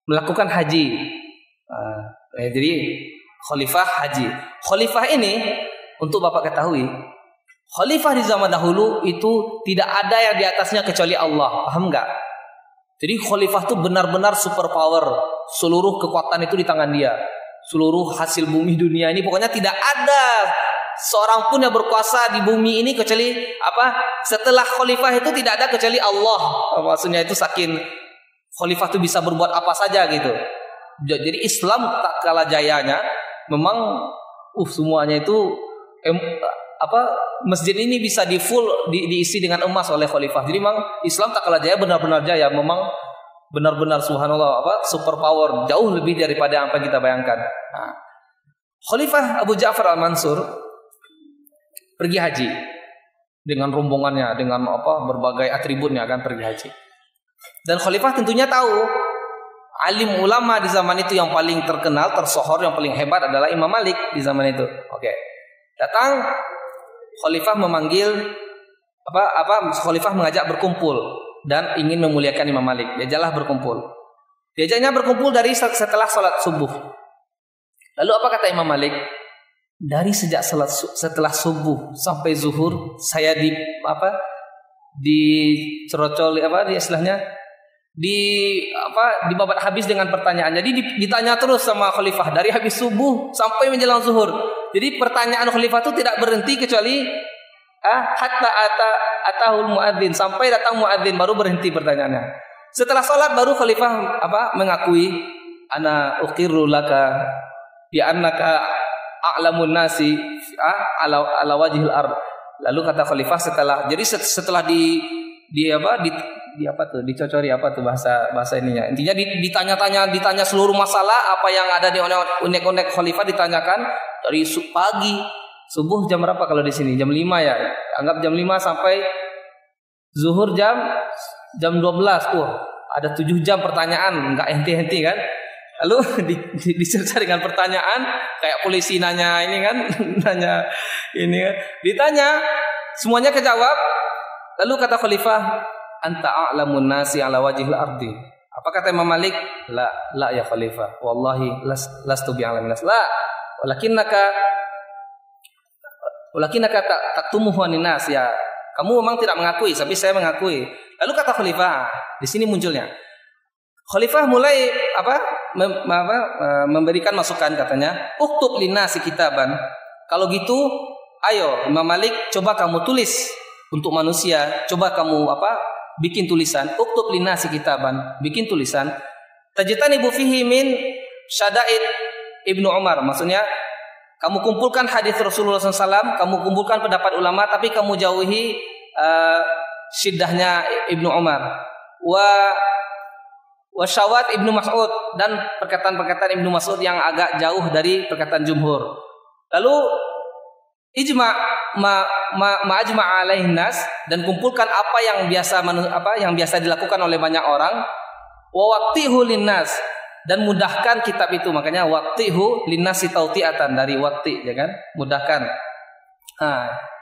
melakukan haji. Jadi khalifah haji. Khalifah ini untuk Bapak ketahui, khalifah di zaman dahulu itu tidak ada yang di atasnya kecuali Allah. Paham enggak? Jadi khalifah itu benar-benar super power. Seluruh kekuatan itu di tangan dia. Seluruh hasil bumi dunia ini pokoknya tidak ada seorang pun yang berkuasa di bumi ini kecuali setelah khalifah itu tidak ada kecuali Allah. Maksudnya itu saking khalifah itu bisa berbuat apa saja gitu. Jadi Islam tak kalah jayanya. Memang semuanya itu masjid ini bisa diisi dengan emas oleh khalifah. Jadi memang Islam tak kalah jaya, benar-benar jaya. Memang benar-benar subhanallah super power, jauh lebih daripada apa yang kita bayangkan. Khalifah Abu Ja'far Al-Mansur pergi haji dengan rombongannya, dengan berbagai atributnya akan pergi haji. Dan khalifah tentunya tahu alim ulama di zaman itu yang paling terkenal, tersohor, yang paling hebat adalah Imam Malik di zaman itu. Oke. Datang khalifah memanggil khalifah mengajak berkumpul dan ingin memuliakan Imam Malik. Diajaklah berkumpul. Diajaknya berkumpul dari setelah salat subuh. Lalu apa kata Imam Malik? Dari sejak setelah subuh sampai zuhur saya dicerocoli dibabat habis dengan pertanyaan. Jadi ditanya terus sama khalifah dari habis subuh sampai menjelang zuhur. Jadi pertanyaan khalifah itu tidak berhenti kecuali hatta atahul muadzin, sampai datang muadzin baru berhenti pertanyaannya. Setelah salat baru khalifah mengakui ana uqirru laka bi annaka a'lamun nasi ala wajhil ard. Lalu kata khalifah setelah dicocori bahasa ininya. Intinya ditanya seluruh masalah apa yang ada di unek-unek khalifah ditanyakan dari pagi subuh jam berapa kalau di sini? Jam 5 ya. Anggap jam 5 sampai zuhur jam 12. Ada 7 jam pertanyaan, enggak henti-henti kan? Lalu disertai dengan pertanyaan kayak polisi nanya ini kan, nanya ini kan. Ditanya, semuanya kejawab. Lalu kata khalifah, anta a'lamun nasi ala wajhil ardi. Apa kata Imam Malik? La ya khalifah. Wallahi lastu bi'alamin nas. La, walakinaka taktumuhu anin nas ya. Kamu memang tidak mengakui, tapi saya mengakui. Lalu kata khalifah, di sini munculnya. Khalifah mulai memberikan masukan, katanya, uktub linnasi kitaban. Kalau gitu, ayo Imam Malik, coba kamu tulis untuk manusia, coba kamu bikin tulisan, uktub linnasi kitaban, bikin tulisan. Tajtanibu fihi min syada'id Ibnu Umar, maksudnya kamu kumpulkan hadis Rasulullah SAW, kamu kumpulkan pendapat ulama, tapi kamu jauhi syiddahnya Ibnu Umar. Wa syawat Ibnu Mas'ud, dan perkataan-perkataan Ibnu Mas'ud yang agak jauh dari perkataan jumhur. Lalu ijma' ajma' alaihin nas, dan kumpulkan apa yang biasa dilakukan oleh banyak orang. Wa waqtihu linnas, dan mudahkan kitab itu. Makanya waqtihu linnasi tauti'atan, dari waqti, ya kan? Mudahkan.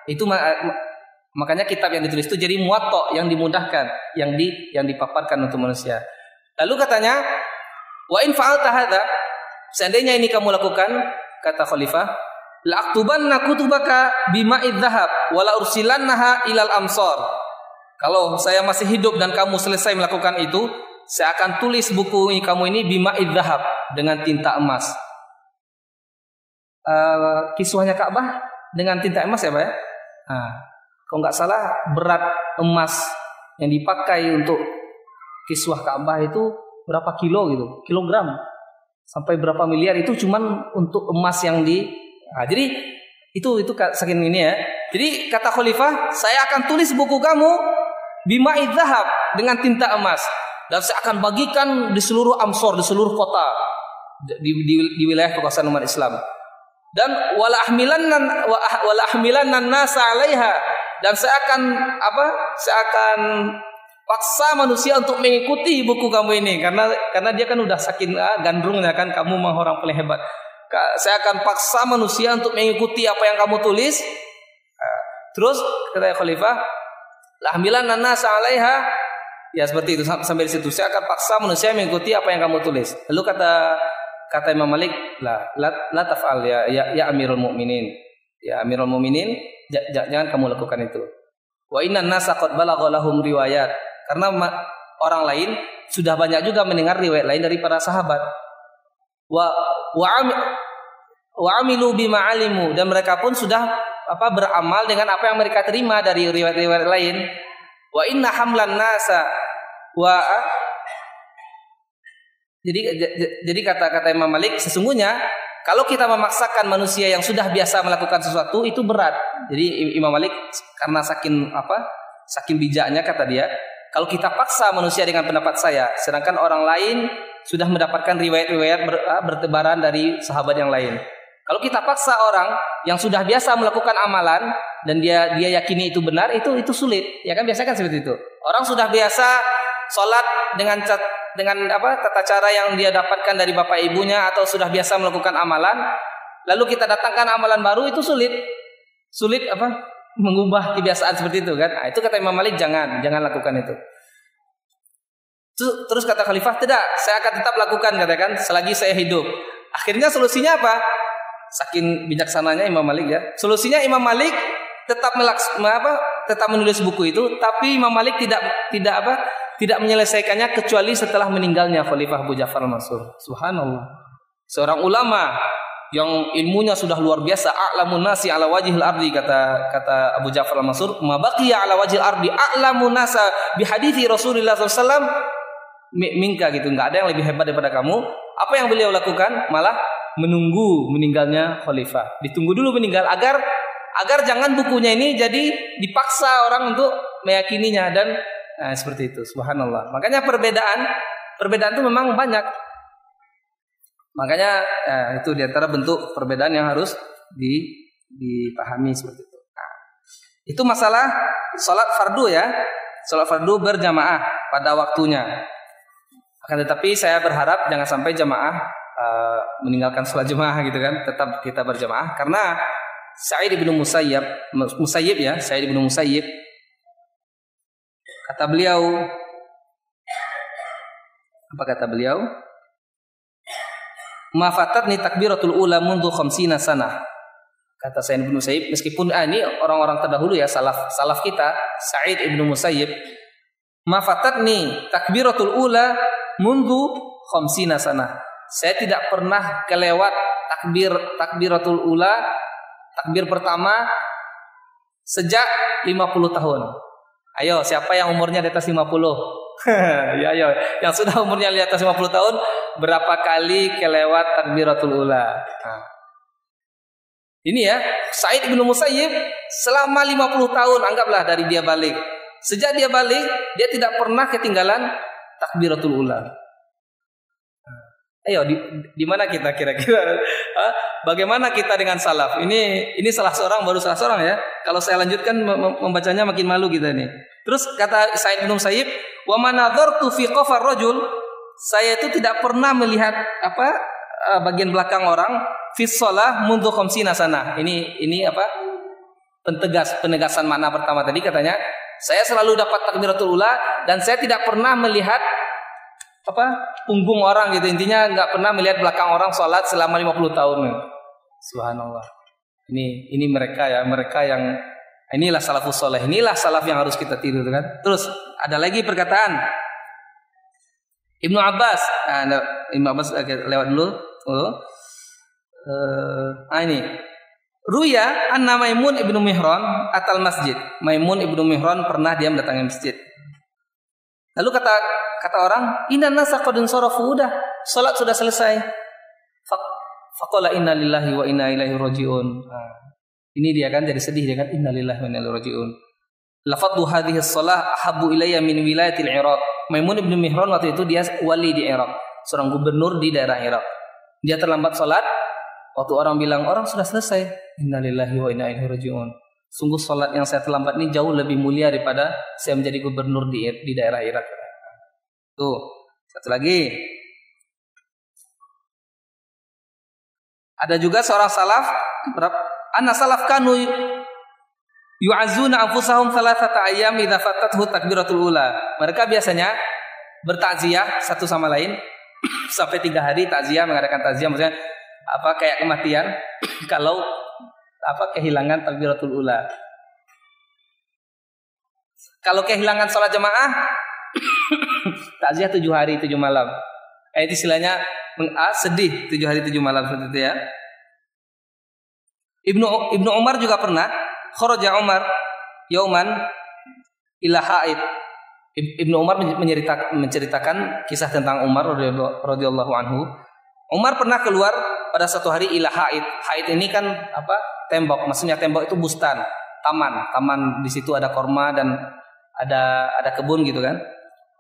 Itu makanya kitab yang ditulis itu jadi muwatta, yang dimudahkan, yang dipaparkan untuk manusia. Lalu katanya, wa in fa'alta hadza, seandainya ini kamu lakukan, kata khalifah, la aktubanna kutubaka bima'id dhahab wa la ursilannaha ilal amsar. Kalau saya masih hidup dan kamu selesai melakukan itu, saya akan tulis buku kamu ini bima'id dhahab, dengan tinta emas. Kiswahnya Ka'bah dengan tinta emas ya Pak ya? Kalau nggak salah berat emas yang dipakai untuk kiswah Ka'bah itu berapa kilo gitu, kilogram, sampai berapa miliar, itu cuman untuk emas yang jadi itu saking ini ya. Jadi kata khalifah, saya akan tulis buku kamu bima'id dhahab, dengan tinta emas, dan saya akan bagikan di seluruh amsor, di seluruh kota di wilayah kekuasaan umat Islam. Dan wala ahmilanna nasa 'alaiha, dan saya akan paksa manusia untuk mengikuti buku kamu ini, karena dia kan udah saking gandrungnya kan, kamu mah orang paling hebat. Saya akan paksa manusia untuk mengikuti apa yang kamu tulis. Terus kata khalifah, la ahmilanna nasa 'alaiha, ya seperti itu sampai di situ. Saya akan paksa manusia mengikuti apa yang kamu tulis. Lalu kata Imam Malik, la taf'al ya Amirul Mukminin. Ya Amirul Mukminin, jangan kamu lakukan itu. Wa innan nasa qad balagha lahum riwayat. Karena orang lain sudah banyak juga mendengar riwayat lain dari para sahabat. Wa amilu bima alimu, dan mereka pun sudah beramal dengan apa yang mereka terima dari riwayat-riwayat lain. Wa inna hamlan nasa jadi kata Imam Malik, sesungguhnya kalau kita memaksakan manusia yang sudah biasa melakukan sesuatu itu berat. Jadi Imam Malik karena saking bijaknya kata dia, kalau kita paksa manusia dengan pendapat saya, sedangkan orang lain sudah mendapatkan riwayat-riwayat bertebaran dari sahabat yang lain. Kalau kita paksa orang yang sudah biasa melakukan amalan dan dia yakini itu benar, itu sulit. Ya kan, biasanya kan seperti itu. Orang sudah biasa sholat dengan tata cara yang dia dapatkan dari bapak ibunya, atau sudah biasa melakukan amalan, lalu kita datangkan amalan baru, itu sulit mengubah kebiasaan seperti itu kan. Nah, itu kata Imam Malik, jangan lakukan itu. Terus kata khalifah, tidak, saya akan tetap lakukan, katakan, selagi saya hidup. Akhirnya solusinya apa? Saking bijaksananya Imam Malik ya. Solusinya Imam Malik tetap menulis buku itu, tapi Imam Malik tidak menyelesaikannya kecuali setelah meninggalnya Khalifah Abu Ja'far al-Mansur. Subhanallah. Seorang ulama yang ilmunya sudah luar biasa, a'lamun nasi ala wajhil ardi, kata Abu Ja'far al-Mansur, ma baqiya ala wajhil ardi a'lamun nasa bi hadithi Rasulullah sallallahu alaihi wasallam minka, gitu. Enggak ada yang lebih hebat daripada kamu. Apa yang beliau lakukan? Malah menunggu meninggalnya khalifah. Ditunggu dulu meninggal agar jangan bukunya ini jadi dipaksa orang untuk meyakininya, dan seperti itu. Subhanallah. Makanya perbedaan itu memang banyak. Makanya itu diantara bentuk perbedaan yang harus dipahami seperti itu. Nah, itu masalah sholat fardu ya. Sholat fardu berjamaah pada waktunya. Akan tetapi saya berharap jangan sampai jamaah meninggalkan sholat jamaah gitu kan. Tetap kita berjamaah, karena Sa'id bin Musayyib kata beliau, apa kata beliau? Ma fatatni takbiratul ula mundu khamsina sanah. Kata Sa'id bin Musayyib, meskipun ini orang-orang terdahulu ya, salaf kita, Sa'id bin Musayyib, ma fatatni takbiratul ula mundu khamsina sanah. Saya tidak pernah kelewat takbiratul ula, takbir pertama sejak 50 tahun. Ayo, siapa yang umurnya di atas 50? Ya, ayo. Yang sudah umurnya di atas 50 tahun, berapa kali kelewat takbiratul ula? Nah. Ini ya, Sa'id bin Musayyib selama 50 tahun, anggaplah dari dia balik. Sejak dia balik, dia tidak pernah ketinggalan takbiratul ula. Ayo, di mana kita kira-kira? Bagaimana kita dengan salaf? Ini salah seorang, baru salah seorang ya. Kalau saya lanjutkan membacanya makin malu kita nih. Terus kata Sa'id bin Musayyib, wa manadhartu fi qafar rajul, saya itu tidak pernah melihat bagian belakang orang fi shalah mundu khamsina sanah. Ini penegasan makna pertama tadi, katanya saya selalu dapat takbiratul ula dan saya tidak pernah melihat punggung orang gitu. Intinya nggak pernah melihat belakang orang sholat selama 50 tahun. Subhanallah. Ini mereka yang inilah salafus soleh. Inilah salaf yang harus kita tiru kan. Terus ada lagi perkataan Ibnu Abbas. Ibnu Abbas lewat dulu. Ini Ruya anna Maimun ibnu Mihran atal masjid. Maimun ibnu Mihran pernah dia mendatangi masjid. Lalu kata orang, inna nasa qad insarafu, udah salat sudah selesai. Faqala inna lillahi wa inna ilaihi rajiun. Ini dia kan jadi sedih, dia kan inna lillahi wa inna ilaihi rajiun. Lafadhu hadhihi shalah ahabbu ilayya min wilayatil Iraq. Maimun ibnu Mihran waktu itu dia wali di Irak, seorang gubernur di daerah Irak. Dia terlambat salat. Waktu orang bilang orang sudah selesai, innalillahi wa inna ilaihi rajiun. Sungguh salat yang saya terlambat ini jauh lebih mulia daripada saya menjadi gubernur di daerah Irak. Tuh, satu lagi. Ada juga seorang salaf, anna salaf kanu yu'azuna anfusahum thalathata ayyam idza fatathu takbiratul ula. Mereka biasanya bertakziah satu sama lain sampai 3 hari takziah, mengadakan takziah maksudnya kayak kematian kalau kehilangan takbiratul ula. Kalau kehilangan salat jamaah takziah 7 hari 7 malam. Itu istilahnya sedih 7 hari 7 malam seperti itu ya. Ibnu Umar juga pernah kharaja Umar yauman ila haid. Ibnu Umar menceritakan kisah tentang Umar radhiyallahu anhu. Umar pernah keluar pada satu hari ila haid. Haid ini kan tembok, maksudnya tembok itu bustan, taman di situ ada korma dan ada kebun gitu kan.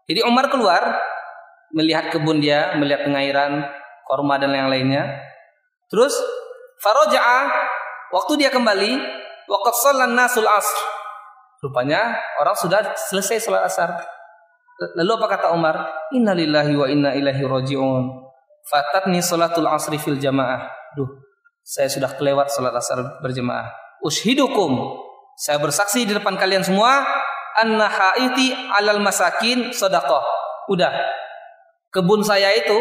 Jadi Umar keluar melihat kebun dia, melihat pengairan, korma dan yang lainnya. Terus faraja'a, waktu dia kembali, waqad shallan nasul asr. Rupanya orang sudah selesai salat asar. Lalu apa kata Umar? Innalillahi wa inna ilaihi raji'un. Fatatni salatul asri fil jamaah. Saya sudah kelewat salat asar berjamaah. Ushidukum, saya bersaksi di depan kalian semua, anna haiti alal masakin sedekah. Udah, kebun saya itu,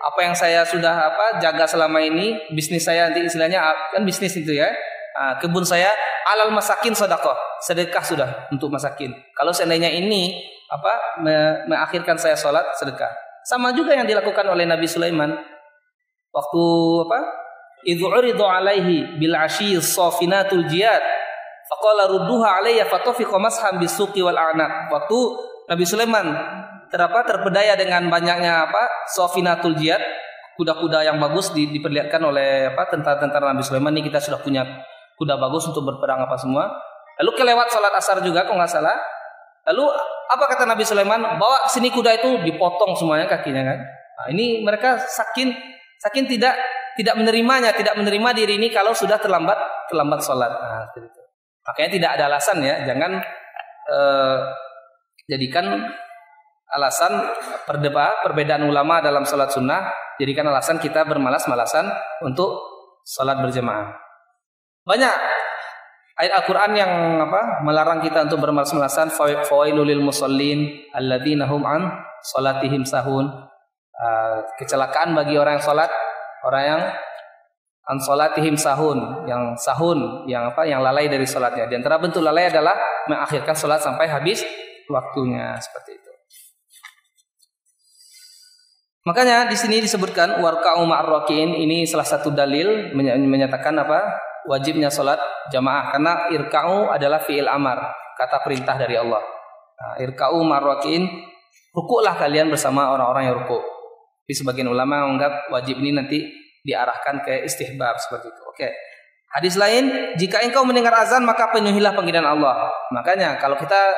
apa yang saya sudah jaga selama ini, bisnis saya nanti istilahnya kan bisnis itu ya. Kebun saya alal masakin sedekah sudah untuk masakin. Kalau seandainya ini mengakhirkan saya sholat, sedekah. Sama juga yang dilakukan oleh Nabi Sulaiman waktu idzu uridu alaihi bil asyi safinatul jiyad faqala rudduha alayya fatafiqa masham bisuqi wal a'naq. Waktu Nabi Sulaiman terpedaya dengan banyaknya safinatul jiyad, kuda-kuda yang bagus diperlihatkan oleh tentara-tentara Nabi Sulaiman. Ini kita sudah punya kuda bagus untuk berperang semua. Lalu kelewat salat asar juga kalau nggak salah. Lalu apa kata Nabi Sulaiman? Bawa sini kuda itu, dipotong semuanya kakinya kan. Ini mereka saking tidak menerima diri ini kalau sudah terlambat salat. Makanya tidak ada alasan ya, jangan jadikan alasan perbedaan ulama dalam salat sunnah, jadikan alasan kita bermalas-malasan untuk salat berjamaah. Banyak ayat Al-Quran yang melarang kita untuk bermalas-malasan. Fawailul lil musallin alladzina hum an salatihim sahun. Kecelakaan bagi orang yang salat, orang yang an salatihim sahun, yang lalai dari salatnya. Di antara bentuk lalai adalah mengakhirkan salat sampai habis waktunya, seperti itu. Makanya di sini disebutkan warka'u ma'ar raki'in, ini salah satu dalil menyatakan wajibnya salat jamaah, karena irka'u adalah fi'il amar, kata perintah dari Allah. Irka'u ma'ar raki'in, rukuklah kalian bersama orang-orang yang rukuk. Tapi sebagian ulama menganggap wajib ini nanti diarahkan ke istihbab, seperti itu. Oke. Hadis lain, jika engkau mendengar azan maka penuhilah panggilan Allah. Makanya kalau kita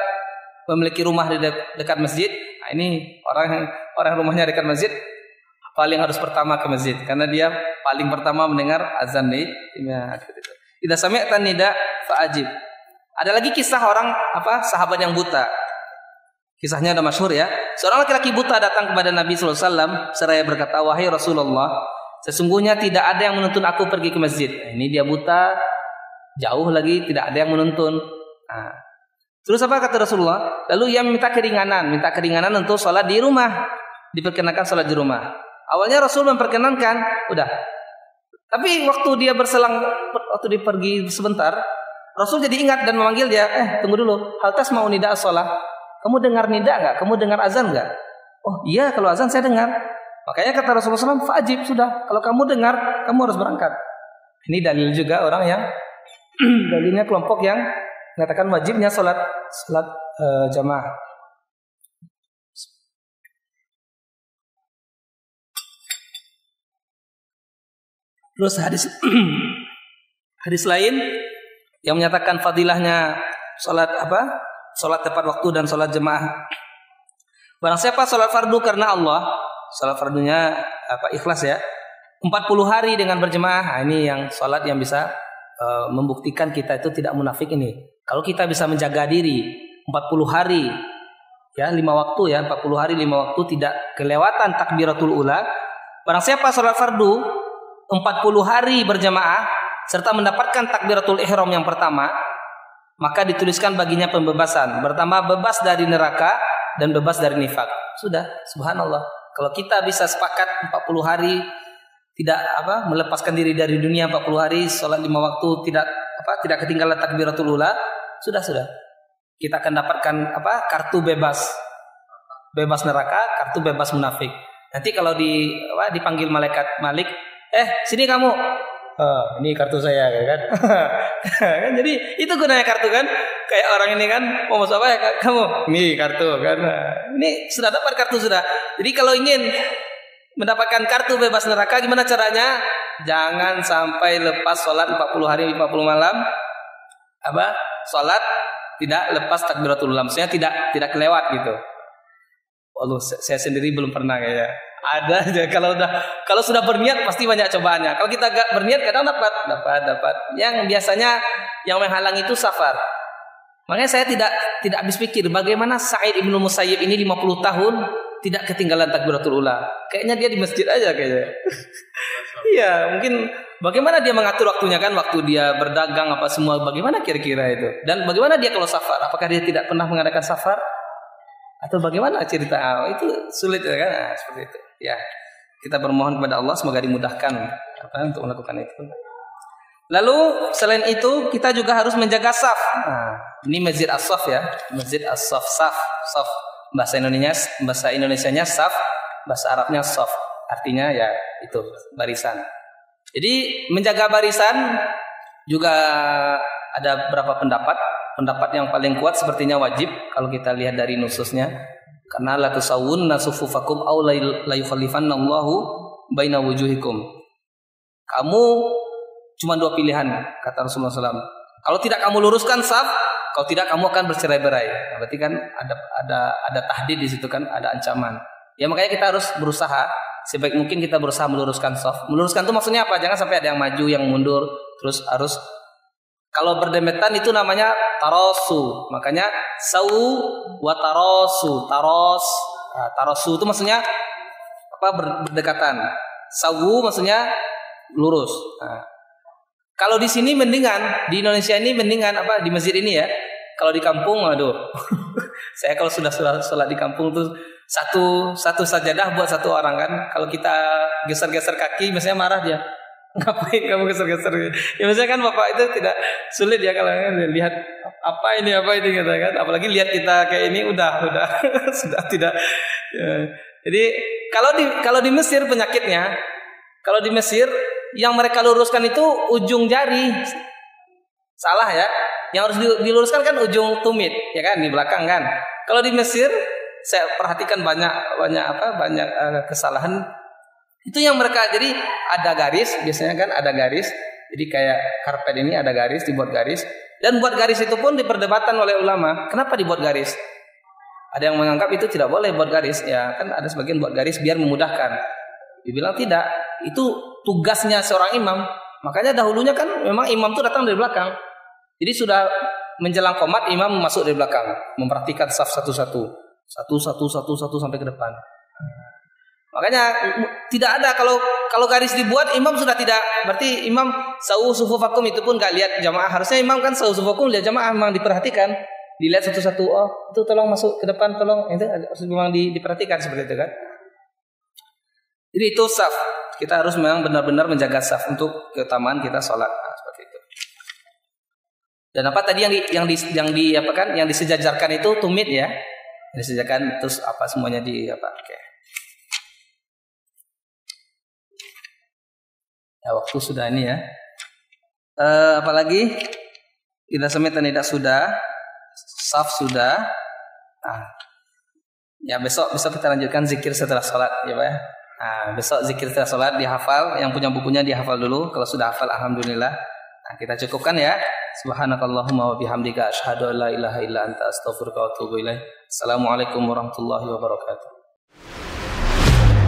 memiliki rumah di dekat masjid, ini orang rumahnya dekat masjid paling harus pertama ke masjid, karena dia paling pertama mendengar azan nih. Idza sami'tan nida fa'ajib. Ada lagi kisah orang sahabat yang buta. Kisahnya ada masyhur ya. Seorang laki-laki buta datang kepada Nabi sallallahu alaihi wasallam seraya berkata, "Wahai Rasulullah, sesungguhnya tidak ada yang menuntun aku pergi ke masjid." Ini dia buta, jauh lagi, tidak ada yang menuntun. Terus apa kata Rasulullah? Lalu ia minta keringanan untuk sholat di rumah, diperkenankan sholat di rumah. Awalnya Rasul memperkenankan, udah. Tapi waktu dia dia pergi sebentar, Rasul jadi ingat dan memanggil dia, tunggu dulu, hal tas mau nida sholat. Kamu dengar nida nggak? Kamu dengar azan nggak? Oh iya, kalau azan saya dengar. Makanya kata Rasulullah SAW, fa'ajib, sudah. Kalau kamu dengar, kamu harus berangkat. Ini dalil juga orang yang dalilnya kelompok yang mengatakan wajibnya salat jamaah. Terus hadis lain yang menyatakan fadilahnya salat tepat waktu dan salat jamaah. Barang siapa salat fardu karena Allah, salat fardunya ikhlas ya. 40 hari dengan berjemaah. Nah, ini yang sholat yang bisa membuktikan kita itu tidak munafik ini. Kalau kita bisa menjaga diri 40 hari, ya 5 waktu ya, 40 hari 5 waktu tidak kelewatan takbiratul ula. Barang siapa sholat fardu 40 hari berjamaah serta mendapatkan takbiratul ihram yang pertama, maka dituliskan baginya pembebasan, pertama bebas dari neraka dan bebas dari nifak. Sudah, subhanallah. Kalau kita bisa sepakat 40 hari tidak melepaskan diri dari dunia, 40 hari sholat 5 waktu tidak ketinggalan takbiratul ula, sudah. Kita akan dapatkan kartu bebas neraka, kartu bebas munafik. Nanti kalau dipanggil malaikat Malik, sini kamu. Ini kartu saya kan. Kan jadi itu gunanya kartu kan. Kayak orang ini kan mau masuk apa ya kamu? Nih kartu kan. Ini sudah dapat kartu sudah. Jadi kalau ingin mendapatkan kartu bebas neraka gimana caranya? Jangan sampai lepas sholat 40 hari 50 malam. Sholat tidak lepas takbiratul ula, maksudnya tidak kelewat gitu. Waduh, saya sendiri belum pernah kayaknya. Ada aja kalau sudah berniat pasti banyak cobaannya. Kalau kita gak berniat kadang dapat. Yang biasanya yang menghalang itu safar. Makanya saya tidak habis pikir bagaimana Sa'id Ibnu Musayyib ini 50 tahun tidak ketinggalan takbiratul ula. Kayaknya dia di masjid aja kayaknya. Iya, mungkin bagaimana dia mengatur waktunya kan, waktu dia berdagang apa semua, bagaimana kira-kira itu? Dan bagaimana dia kalau safar? Apakah dia tidak pernah mengadakan safar? Atau bagaimana cerita? Itu sulit ya kan? Seperti itu. Ya, kita bermohon kepada Allah semoga dimudahkan untuk melakukan itu. Lalu selain itu kita juga harus menjaga saf. Ini Masjid As-Saff ya, Masjid As-Saff, saf. Bahasa Indonesianya saf, bahasa Arabnya saf. Artinya ya itu barisan. Jadi menjaga barisan juga ada beberapa pendapat. Pendapat yang paling kuat sepertinya wajib kalau kita lihat dari nususnya. Karena la tusawwunna sufufakum aw la yukhallifannallahu baina wujuhikum. Kamu cuma 2 pilihan kata Rasulullah SAW. Kalau tidak kamu luruskan saf, kalau tidak kamu akan bercerai-berai. Nah, berarti kan ada tahdid di situ kan, ada ancaman. Ya makanya kita harus berusaha sebaik mungkin kita berusaha meluruskan saf. Meluruskan itu maksudnya apa? Jangan sampai ada yang maju, yang mundur, terus harus kalau berdempetan itu namanya tarosu. Makanya sawu wa tarosu. Tarosu itu maksudnya berdekatan. Sawu maksudnya lurus. Kalau di sini mendingan, di Indonesia ini mendingan di masjid ini ya. Kalau di kampung, aduh. Saya kalau sudah sholat di kampung tuh satu sajadah buat satu orang kan. Kalau kita geser-geser kaki, biasanya marah dia. Ngapain kamu geser-geser? Ya biasanya kan bapak itu tidak sulit ya kalau lihat apa ini gitu kan. Apalagi lihat kita kayak ini udah sudah tidak. Ya. Jadi kalau di Mesir penyakitnya, kalau di Mesir yang mereka luruskan itu ujung jari. Salah ya. Yang harus diluruskan kan ujung tumit, ya kan di belakang kan. Kalau di Mesir saya perhatikan banyak kesalahan. Itu yang mereka, jadi ada garis, biasanya kan ada garis. Jadi kayak karpet ini ada garis, dibuat garis. Dan buat garis itu pun diperdebatkan oleh ulama. Kenapa dibuat garis? Ada yang menganggap itu tidak boleh buat garis. Ya kan ada sebagian buat garis biar memudahkan. Dibilang tidak, itu tugasnya seorang imam. Makanya dahulunya kan memang imam itu datang dari belakang. Jadi sudah menjelang qomat imam masuk dari belakang, memperhatikan saf satu-satu sampai ke depan. Makanya tidak ada kalau garis dibuat imam sudah tidak, berarti imam sawu sufufakum itu pun enggak lihat jamaah. Harusnya imam kan sawu sufufakum lihat jamaah, memang diperhatikan, dilihat satu-satu. Oh, itu tolong masuk ke depan, tolong itu memang diperhatikan seperti itu kan. Jadi itu saf. Kita harus memang benar-benar menjaga saf untuk keutamaan kita sholat. Nah, seperti itu. Dan apa tadi yang disejajarkan itu tumit ya. Disejajarkan terus apa semuanya Oke. Ya waktu sudah ini ya. Apalagi kita semitan tidak sudah, saf sudah. Nah, ya besok kita lanjutkan zikir setelah sholat ya Pak ya. Nah, besok zikir setelah sholat dihafal. Yang punya bukunya dihafal dulu. Kalau sudah hafal alhamdulillah. Nah, kita cukupkan ya. Subhanakallahumma wa bihamdika asyhadu an la ilaha illa anta astaghfiruka wa atubu ilaik. Assalamualaikum warahmatullahi wabarakatuh.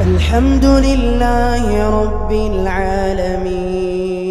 الحمد لله رب العالمين